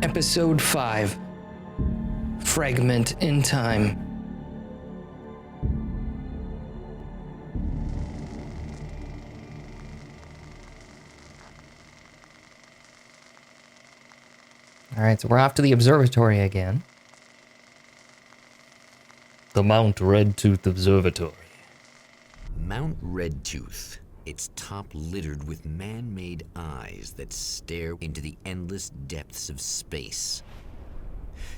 Episode 5. Fragment in Time. Alright, so we're off to the observatory again. The Mount Redtooth Observatory. Mount Redtooth. Its top littered with man-made eyes that stare into the endless depths of space.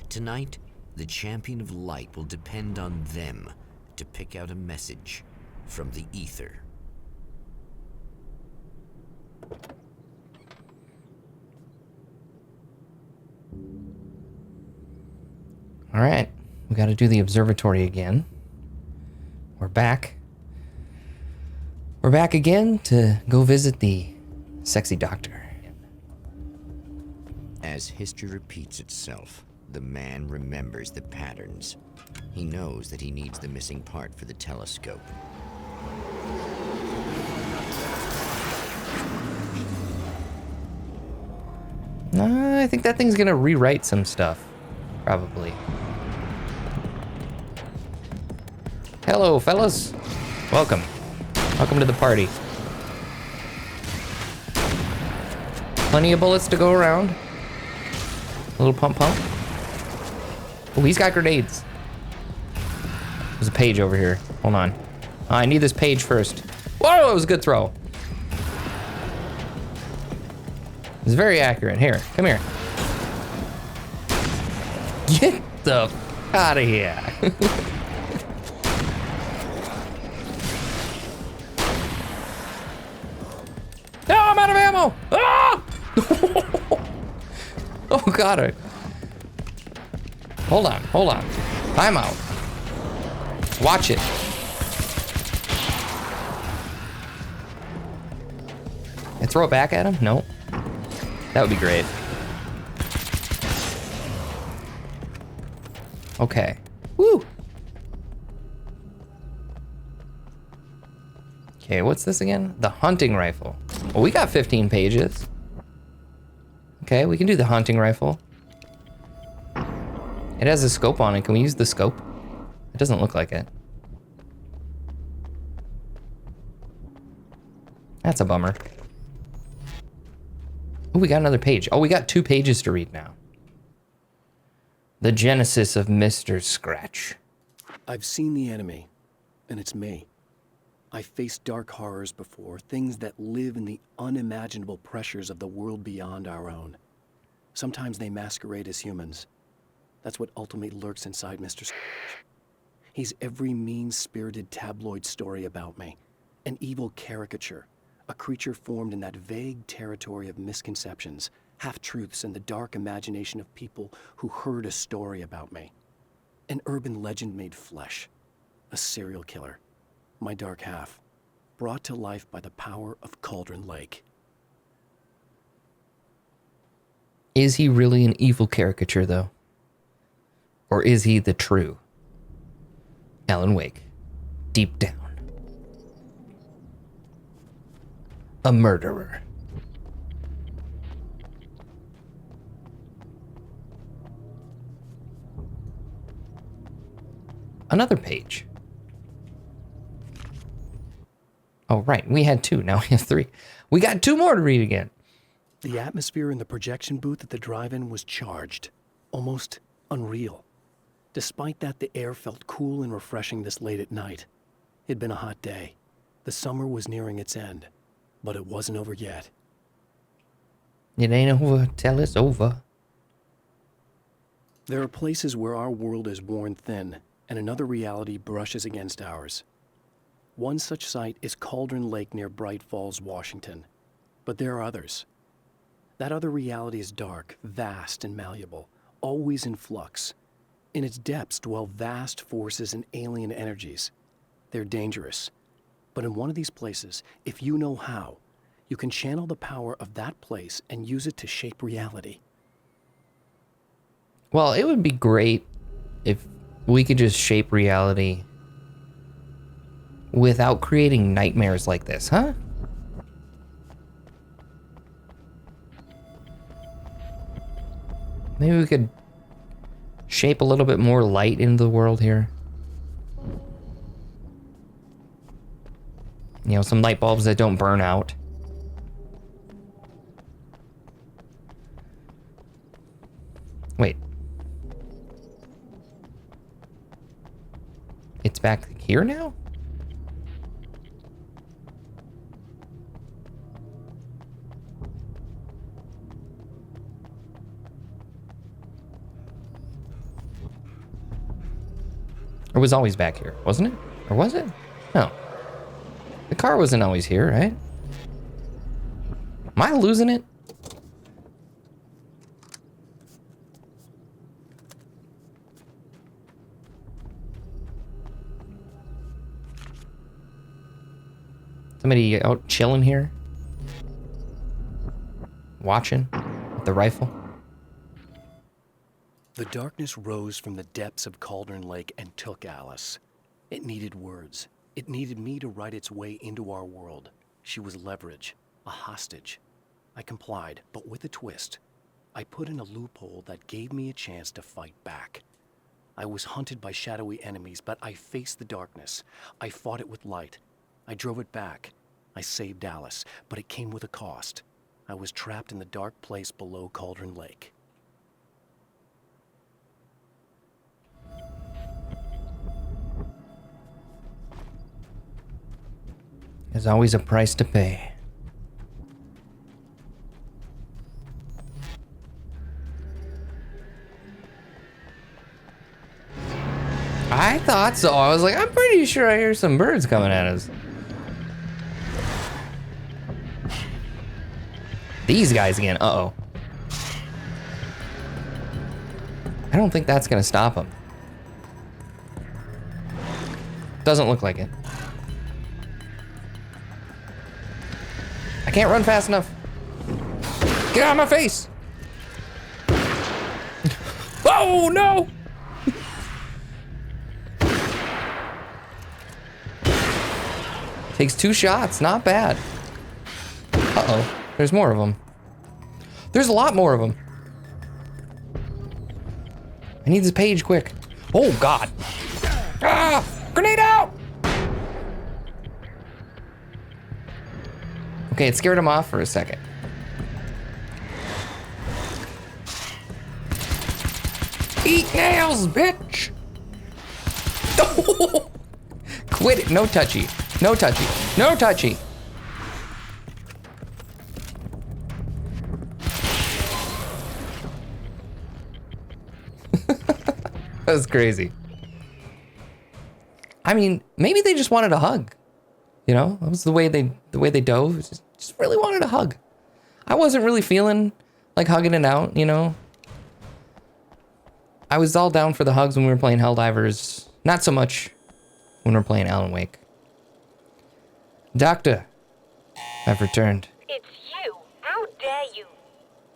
Tonight, the champion of light will depend on them to pick out a message from the ether. All right, we got to do the observatory again. We're back. We're back again to go visit the sexy doctor. As history repeats itself, the man remembers the patterns. He knows that he needs the missing part for the telescope. I think that thing's gonna rewrite some stuff, probably. Hello, fellas. Welcome. Welcome to the party. Plenty of bullets to go around. A little pump. Oh, he's got grenades. There's a page over here. Hold on. Oh, I need this page first. Whoa, that was a good throw. It's very accurate. Here, come here. Get the f out of here. No, I'm out of ammo. Ah! Oh, God. Hold on. Time out. Watch it. And throw it back at him? No. That would be great. Okay. Woo! Okay, what's this again? The hunting rifle. Well, we got 15 pages. Okay, we can do the hunting rifle. It has a scope on it. Can we use the scope? It doesn't look like it. That's a bummer. Oh, we got another page. Oh, we got 2 pages to read now. The Genesis of Mr. Scratch. I've seen the enemy, and it's me. I've faced dark horrors before, things that live in the unimaginable pressures of the world beyond our own. Sometimes they masquerade as humans. That's what ultimately lurks inside Mr. Scratch. He's every mean-spirited tabloid story about me, an evil caricature, a creature formed in that vague territory of misconceptions, half-truths, and the dark imagination of people who heard a story about me. An urban legend made flesh, a serial killer. My dark half, brought to life by the power of Cauldron Lake. Is he really an evil caricature, though? Or is he the true Alan Wake, deep down? A murderer. Another page. Oh, right. We had 2. Now we have 3. We got 2 more to read again. The atmosphere in the projection booth at the drive-in was charged, almost unreal. Despite that, the air felt cool and refreshing this late at night. It'd been a hot day. The summer was nearing its end, but it wasn't over yet. It ain't over till it's over. There are places where our world is worn thin, and another reality brushes against ours. One such site is Cauldron Lake near Bright Falls, Washington. But there are others. That other reality is dark, vast, and malleable, always in flux. In its depths dwell vast forces and alien energies. They're dangerous. But in one of these places, if you know how, you can channel the power of that place and use it to shape reality. Well, it would be great if we could just shape reality without creating nightmares like this, huh? Maybe we could shape a little bit more light into the world here. You know, some light bulbs that don't burn out. Wait. It's back here now? It was always back here, wasn't it? Or was it? No. The car wasn't always here, right? Am I losing it? Somebody out chilling here? Watching with the rifle? The darkness rose from the depths of Cauldron Lake and took Alice. It needed words. It needed me to write its way into our world. She was leverage, a hostage. I complied, but with a twist. I put in a loophole that gave me a chance to fight back. I was hunted by shadowy enemies, but I faced the darkness. I fought it with light. I drove it back. I saved Alice, but it came with a cost. I was trapped in the dark place below Cauldron Lake. There's always a price to pay. I thought so. I was like, I'm pretty sure I hear some birds coming at us. These guys again. Uh-oh. I don't think that's gonna stop them. Doesn't look like it. I can't run fast enough. Get out of my face! Oh no! Takes 2 shots, not bad. Uh-oh, there's more of them. There's a lot more of them. I need this page quick. Oh God. Ah! Grenade out! Okay, it scared him off for a second. Eat nails, bitch! Quit it, no touchy. No touchy, no touchy. That was crazy. I mean, maybe they just wanted a hug. You know, that was the way they dove. Just really wanted a hug. I wasn't really feeling like hugging it out, you know. I was all down for the hugs when we were playing Helldivers. Not so much when we're playing Alan Wake. Doctor, I've returned. It's you. How dare you?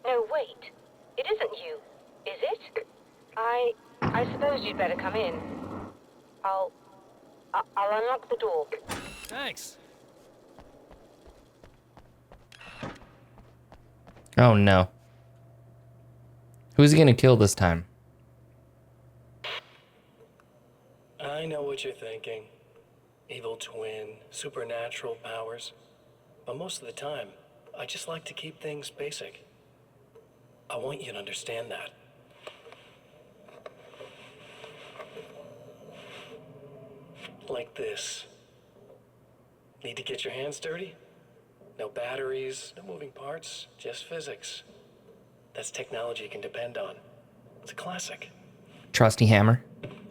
No, wait. It isn't you, is it? I suppose you'd better come in. I'll unlock the door. Thanks. Oh no. Who's he gonna kill this time? I know what you're thinking. Evil twin, supernatural powers. But most of the time, I just like to keep things basic. I want you to understand that. Like this. Need to get your hands dirty? No batteries, no moving parts, just physics. That's technology you can depend on. It's a classic. Trusty hammer.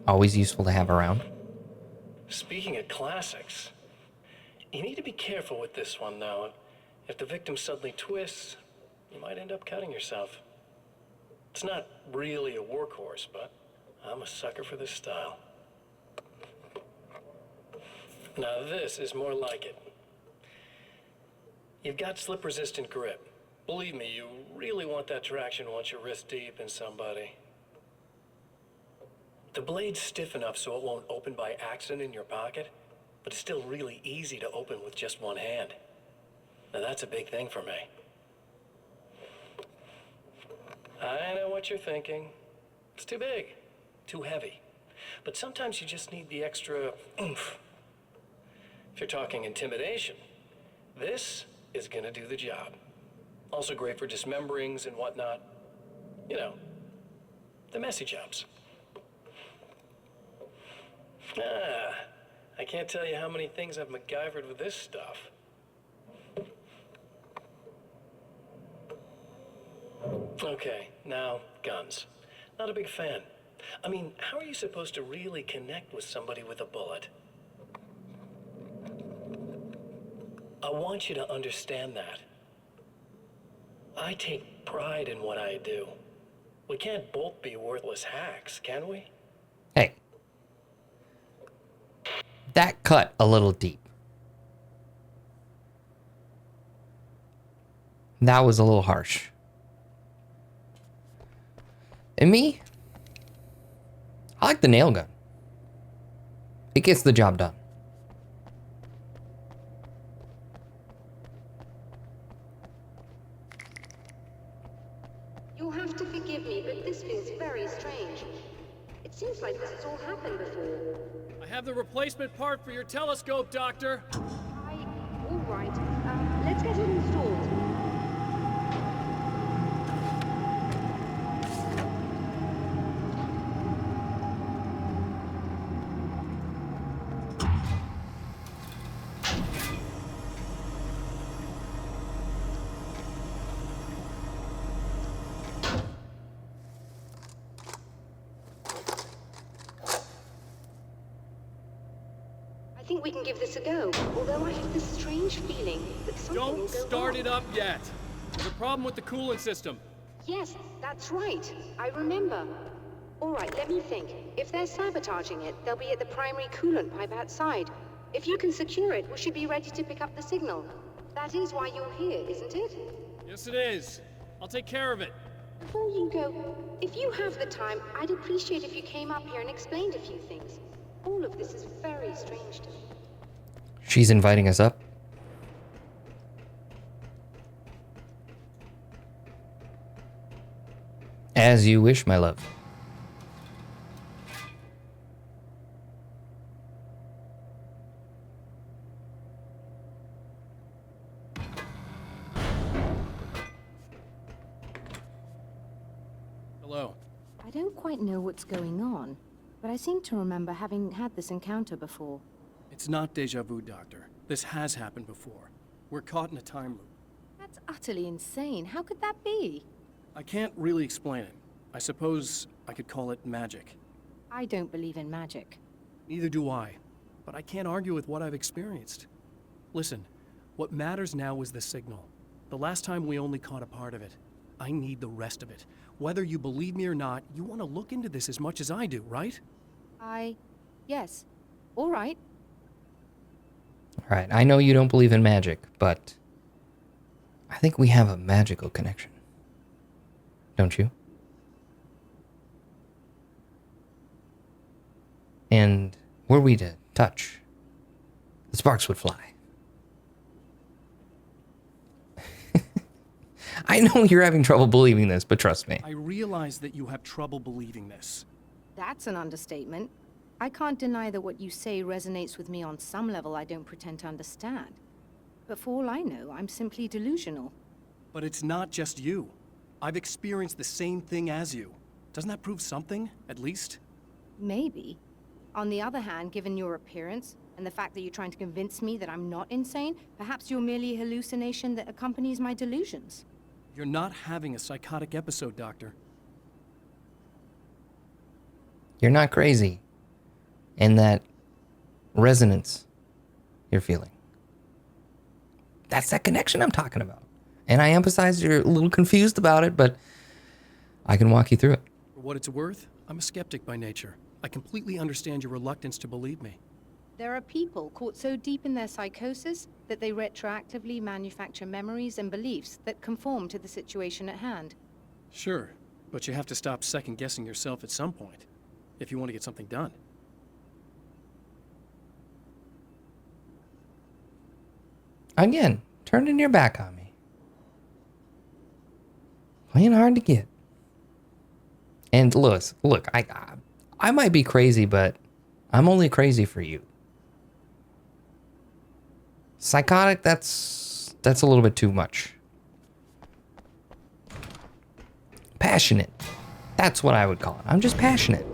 Always useful to have around. Speaking of classics, you need to be careful with this one, though. If the victim suddenly twists, you might end up cutting yourself. It's not really a workhorse, but I'm a sucker for this style. Now this is more like it. You've got slip-resistant grip. Believe me, you really want that traction once you're wrist deep in somebody. The blade's stiff enough so it won't open by accident in your pocket, but it's still really easy to open with just one hand. Now that's a big thing for me. I know what you're thinking. It's too big, too heavy. But sometimes you just need the extra oomph. If you're talking intimidation, this is gonna do the job. Also great for dismemberings and whatnot. You know, the messy jobs. I can't tell you how many things I've MacGyvered with this stuff. Okay, now, guns. Not a big fan. I mean, how are you supposed to really connect with somebody with a bullet? I want you to understand that. I take pride in what I do. We can't both be worthless hacks, can we? Hey. That cut a little deep. That was a little harsh. And me, I like the nail gun. It gets the job done. You'll have to forgive me, but this feels very strange. It seems like this has all happened before. I have the replacement part for your telescope, Doctor. All right. Let's get it installed. I think we can give this a go, although I have this strange feeling that something will Don't go start wrong. it up yet. There's a problem with the coolant system. Yes, that's right. I remember. All right, let me think. If they're sabotaging it, they'll be at the primary coolant pipe outside. If you can secure it, we should be ready to pick up the signal. That is why you're here, isn't it? Yes, it is. I'll take care of it. Before you go, if you have the time, I'd appreciate if you came up here and explained a few things. All of this is very strange to me. She's inviting us up. As you wish, my love. Hello. I don't quite know what's going on, but I seem to remember having had this encounter before. It's not deja vu, Doctor. This has happened before. We're caught in a time loop. That's utterly insane. How could that be? I can't really explain it. I suppose I could call it magic. I don't believe in magic. Neither do I, but I can't argue with what I've experienced. Listen, what matters now is the signal. The last time we only caught a part of it. I need the rest of it. Whether you believe me or not, you want to look into this as much as I do, right? Yes. All right. All right, I know you don't believe in magic, but I think we have a magical connection. Don't you? And were we to touch, the sparks would fly. I know you're having trouble believing this, but trust me. I realize that you have trouble believing this. That's an understatement. I can't deny that what you say resonates with me on some level I don't pretend to understand. But for all I know, I'm simply delusional. But it's not just you. I've experienced the same thing as you. Doesn't that prove something, at least? Maybe. On the other hand, given your appearance, and the fact that you're trying to convince me that I'm not insane, perhaps you're merely a hallucination that accompanies my delusions. You're not having a psychotic episode, Doctor. You're not crazy. And that resonance you're feeling. That's that connection I'm talking about. And I emphasize you're a little confused about it, but I can walk you through it. For what it's worth, I'm a skeptic by nature. I completely understand your reluctance to believe me. There are people caught so deep in their psychosis that they retroactively manufacture memories and beliefs that conform to the situation at hand. Sure, but you have to stop second-guessing yourself at some point, if you want to get something done. Again, turning your back on me. Playing hard to get. And look, I might be crazy, but I'm only crazy for you. Psychotic, that's a little bit too much. Passionate. That's what I would call it. I'm just passionate.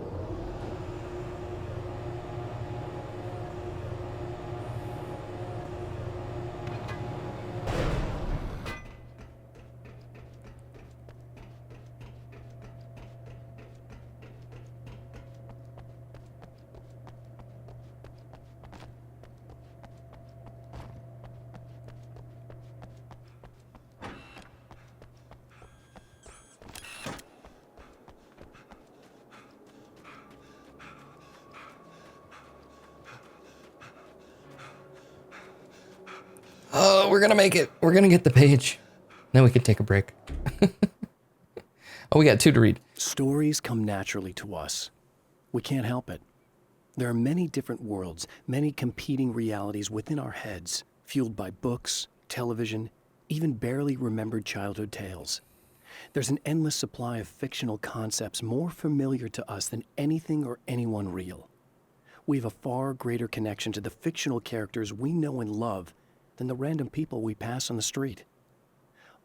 Oh, we're gonna make it. We're gonna get the page. Then we can take a break. Oh, we got 2 to read. Stories come naturally to us. We can't help it. There are many different worlds, many competing realities within our heads, fueled by books, television, even barely remembered childhood tales. There's an endless supply of fictional concepts more familiar to us than anything or anyone real. We have a far greater connection to the fictional characters we know and love than the random people we pass on the street.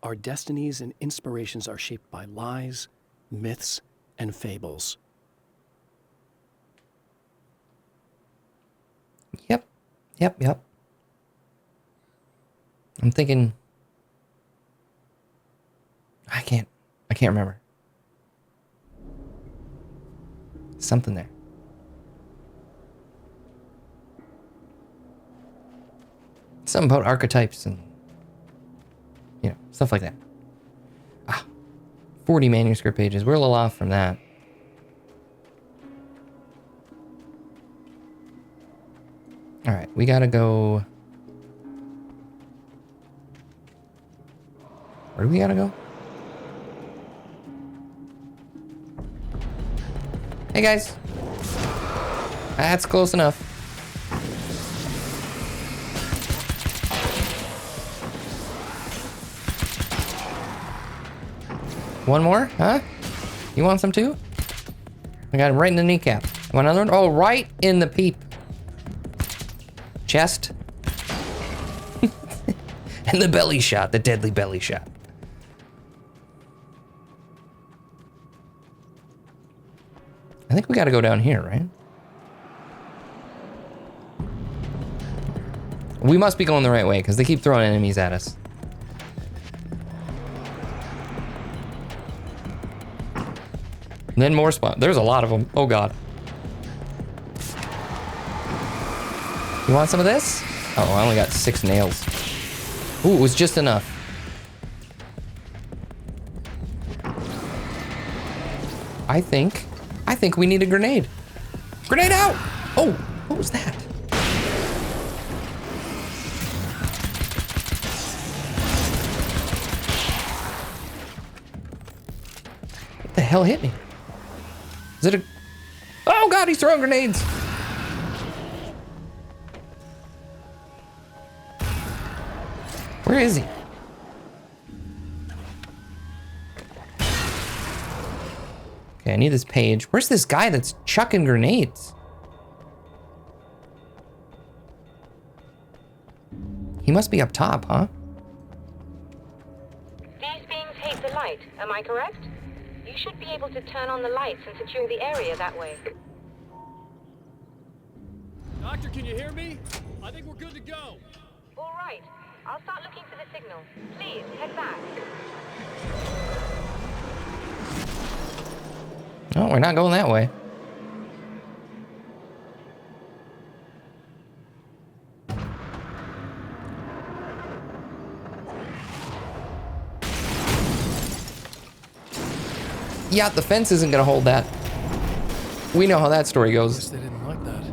Our destinies and inspirations are shaped by lies, myths, and fables. Yep. I'm thinking. I can't remember. Something there. Something about archetypes and, stuff like that. 40 manuscript pages. We're a little off from that. All right, we gotta go. Where do we gotta go? Hey guys. That's close enough. One more? Huh? You want some too? I got him right in the kneecap. Want another one? Oh, right in the peep. Chest. And the belly shot, the deadly belly shot. I think we gotta go down here, right? We must be going the right way because they keep throwing enemies at us. And then more spawn. There's a lot of them. Oh god. You want some of this? Oh, I only got 6 nails. Ooh, it was just enough. I think we need a grenade. Grenade out! Oh, what was that? What the hell hit me? Is it a... Oh god, he's throwing grenades! Where is he? Okay, I need this page. Where's this guy that's chucking grenades? He must be up top, huh? These beings hate the light, am I correct? You should be able to turn on the lights and secure the area that way. Doctor, can you hear me? I think we're good to go. All right. I'll start looking for the signal. Please, head back. Oh, we're not going that way. Yeah, the fence isn't gonna hold that. We know how that story goes. Guess they didn't like that.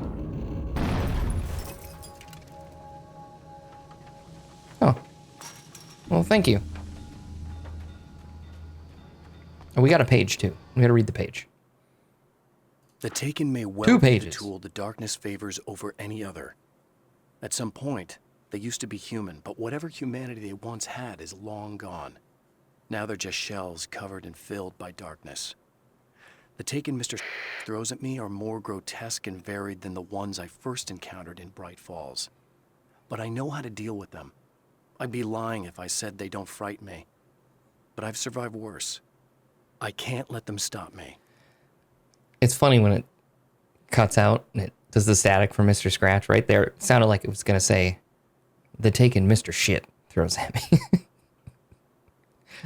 Oh. Well, thank you. Oh, we got a page too. We gotta read the page. The Taken may well 2 be the pages. tool the darkness favors over any other. At some point, they used to be human, but whatever humanity they once had is long gone. Now they're just shells covered and filled by darkness. The taken Mr. throws at me are more grotesque and varied than the ones I first encountered in Bright Falls. But I know how to deal with them. I'd be lying if I said they don't frighten me. But I've survived worse. I can't let them stop me. It's funny when it cuts out and it does the static for Mr. Scratch right there. It sounded like it was going to say, the taken Mr. Shit throws at me.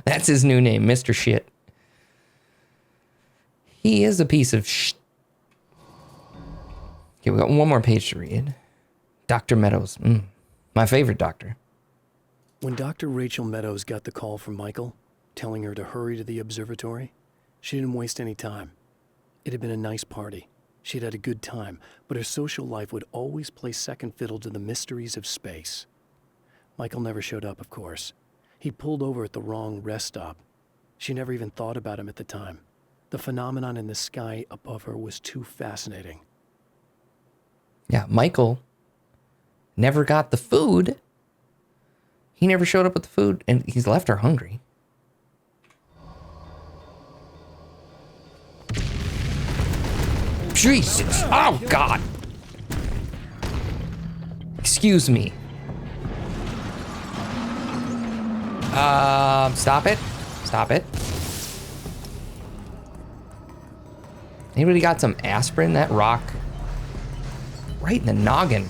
That's his new name, Mr. Shit. He is a piece of sh. Okay, we got one more page to read. Dr. Meadows. My favorite doctor. When Dr. Rachel Meadows got the call from Michael, telling her to hurry to the observatory, she didn't waste any time. It had been a nice party. She'd had a good time, but her social life would always play second fiddle to the mysteries of space. Michael never showed up, of course. He pulled over at the wrong rest stop. She never even thought about him at the time. The phenomenon in the sky above her was too fascinating. Yeah, Michael never got the food. He never showed up with the food, and he's left her hungry. Jesus! Oh, God! Excuse me. Stop it. Stop it. Anybody got some aspirin? That rock right in the noggin.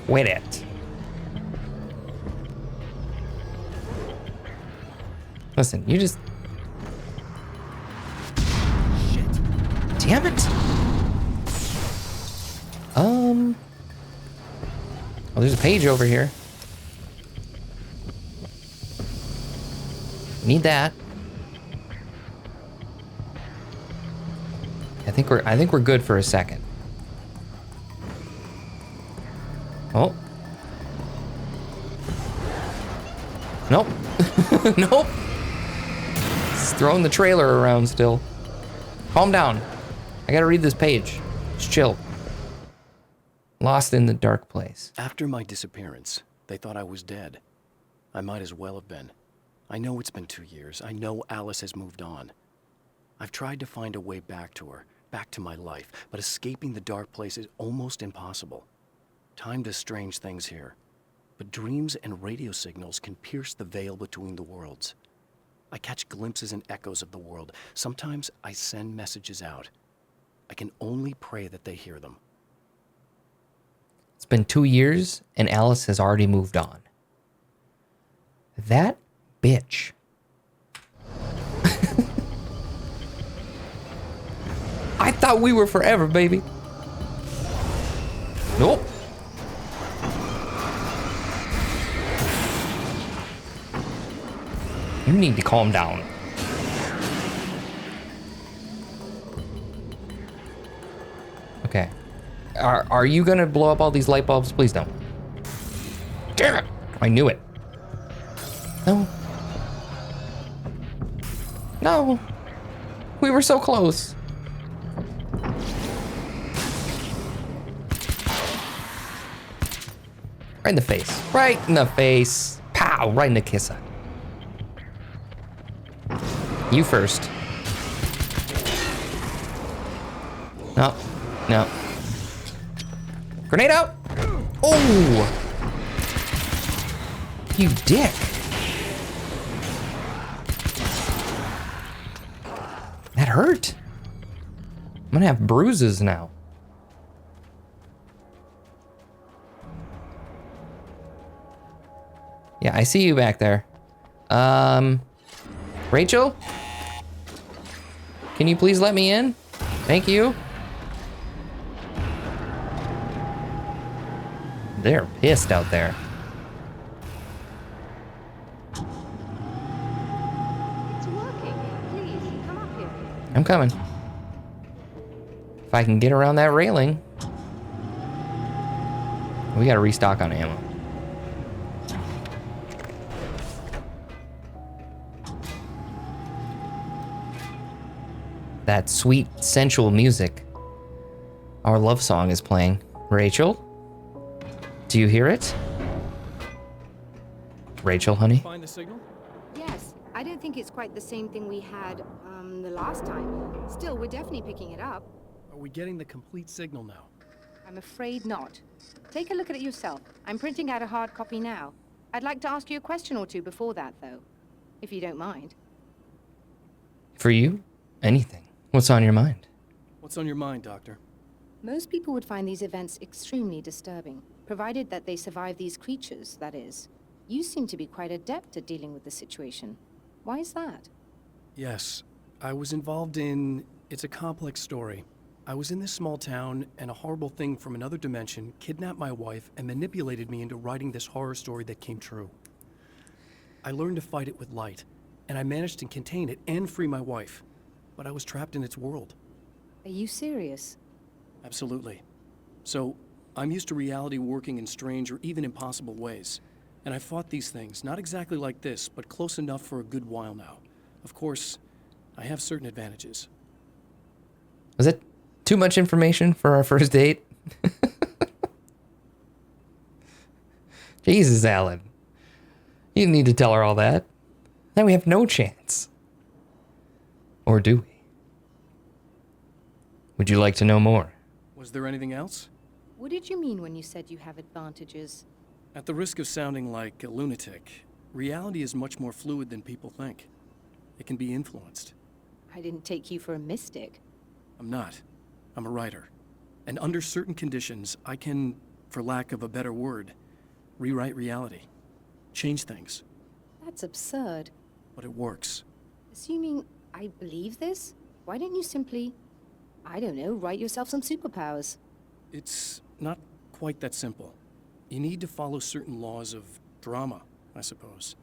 Quit it. Listen, you just... Shit. Damn it. Oh, there's a page over here. Need that. I think we're good for a second. Oh. Nope. Nope. He's throwing the trailer around still. Calm down. I gotta read this page. Just chill. Lost in the dark place. After my disappearance, they thought I was dead. I might as well have been. I know it's been 2 years. I know Alice has moved on. I've tried to find a way back to her, back to my life, but escaping the dark place is almost impossible. Time does strange things here, but dreams and radio signals can pierce the veil between the worlds. I catch glimpses and echoes of the world. Sometimes I send messages out. I can only pray that they hear them. It's been 2 years, and Alice has already moved on. That bitch. I thought we were forever, baby. Nope. You need to calm down. Okay. Are you gonna blow up all these light bulbs? Please don't. Damn it! I knew it. No. No. We were so close. Right in the face. Right in the face. Pow! Right in the kisser. You first. No. No. Grenade out! Oh! You dick. That hurt. I'm gonna have bruises now. Yeah, I see you back there. Rachel? Can you please let me in? Thank you. They're pissed out there. It's working. Please, come up here. I'm coming. If I can get around that railing. We gotta restock on ammo. That sweet, sensual music. Our love song is playing. Rachel? Do you hear it? Rachel, honey? Find the signal? Yes, I don't think it's quite the same thing we had, the last time. Still, we're definitely picking it up. Are we getting the complete signal now? I'm afraid not. Take a look at it yourself. I'm printing out a hard copy now. I'd like to ask you a question or two before that, though, if you don't mind. For you, anything. What's on your mind? What's on your mind, Doctor? Most people would find these events extremely disturbing, provided that they survive these creatures, that is. You seem to be quite adept at dealing with the situation. Why is that? Yes, I was involved in... It's a complex story. I was in this small town, and a horrible thing from another dimension kidnapped my wife and manipulated me into writing this horror story that came true. I learned to fight it with light, and I managed to contain it and free my wife. But I was trapped in its world. Are you serious? Absolutely. So, I'm used to reality working in strange or even impossible ways. And I fought these things, not exactly like this, but close enough for a good while now. Of course, I have certain advantages. Was it too much information for our first date? Jesus, Alan. You didn't need to tell her all that. Now we have no chance. Or do we? Would you like to know more? Was there anything else? What did you mean when you said you have advantages? At the risk of sounding like a lunatic, reality is much more fluid than people think. It can be influenced. I didn't take you for a mystic. I'm not. I'm a writer. And under certain conditions, I can, for lack of a better word, rewrite reality. Change things. That's absurd. But it works. Assuming I believe this, why don't you simply, I don't know, write yourself some superpowers? It's not quite that simple. You need to follow certain laws of drama, I suppose.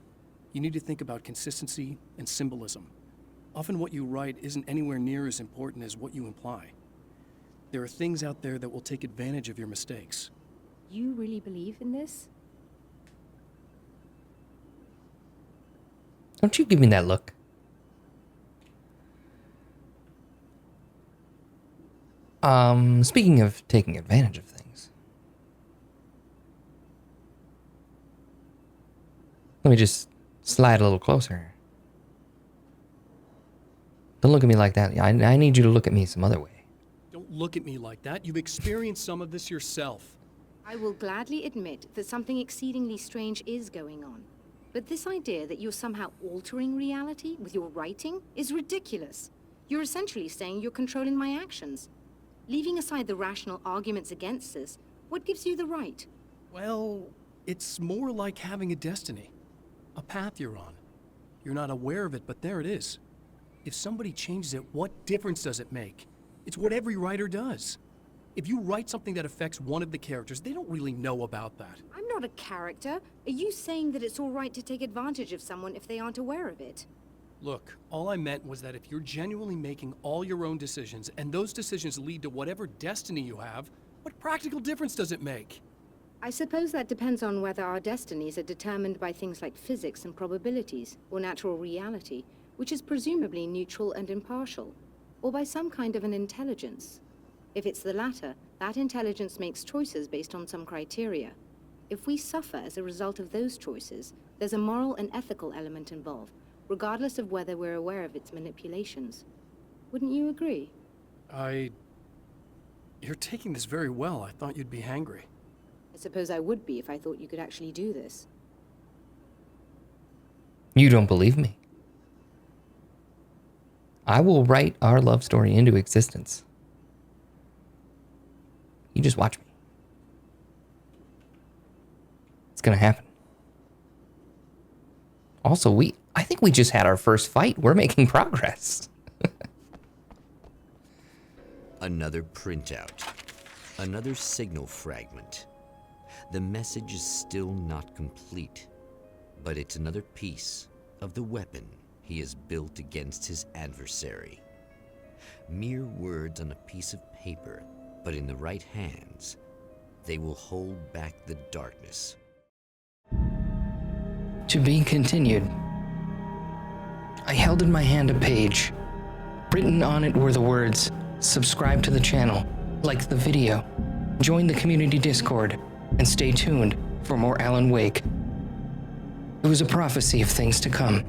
You need to think about consistency and symbolism. Often what you write isn't anywhere near as important as what you imply. There are things out there that will take advantage of your mistakes. You really believe in this? Don't you give me that look. Speaking of taking advantage of things. Let me just slide a little closer. Don't look at me like that. I need you to look at me some other way. Don't look at me like that. You've experienced some of this yourself. I will gladly admit that something exceedingly strange is going on. But this idea that you're somehow altering reality with your writing is ridiculous. You're essentially saying you're controlling my actions. Leaving aside the rational arguments against this, what gives you the right? Well, it's more like having a destiny. A path you're on. You're not aware of it, but there it is. If somebody changes it, what difference does it make? It's what every writer does. If you write something that affects one of the characters, they don't really know about that. I'm not a character. Are you saying that it's all right to take advantage of someone if they aren't aware of it? Look, all I meant was that if you're genuinely making all your own decisions, and those decisions lead to whatever destiny you have, what practical difference does it make? I suppose that depends on whether our destinies are determined by things like physics and probabilities, or natural reality, which is presumably neutral and impartial, or by some kind of an intelligence. If it's the latter, that intelligence makes choices based on some criteria. If we suffer as a result of those choices, there's a moral and ethical element involved, regardless of whether we're aware of its manipulations. Wouldn't you agree? You're taking this very well. I thought you'd be hangry. I suppose I would be if I thought you could actually do this. You don't believe me. I will write our love story into existence. You just watch me. It's gonna happen. Also, I think we just had our first fight. We're making progress. Another printout. Another signal fragment. The message is still not complete, but it's another piece of the weapon he has built against his adversary. Mere words on a piece of paper, but in the right hands, they will hold back the darkness. To be continued. I held in my hand a page. Written on it were the words, subscribe to the channel, like the video, join the community Discord, and stay tuned for more Alan Wake. It was a prophecy of things to come.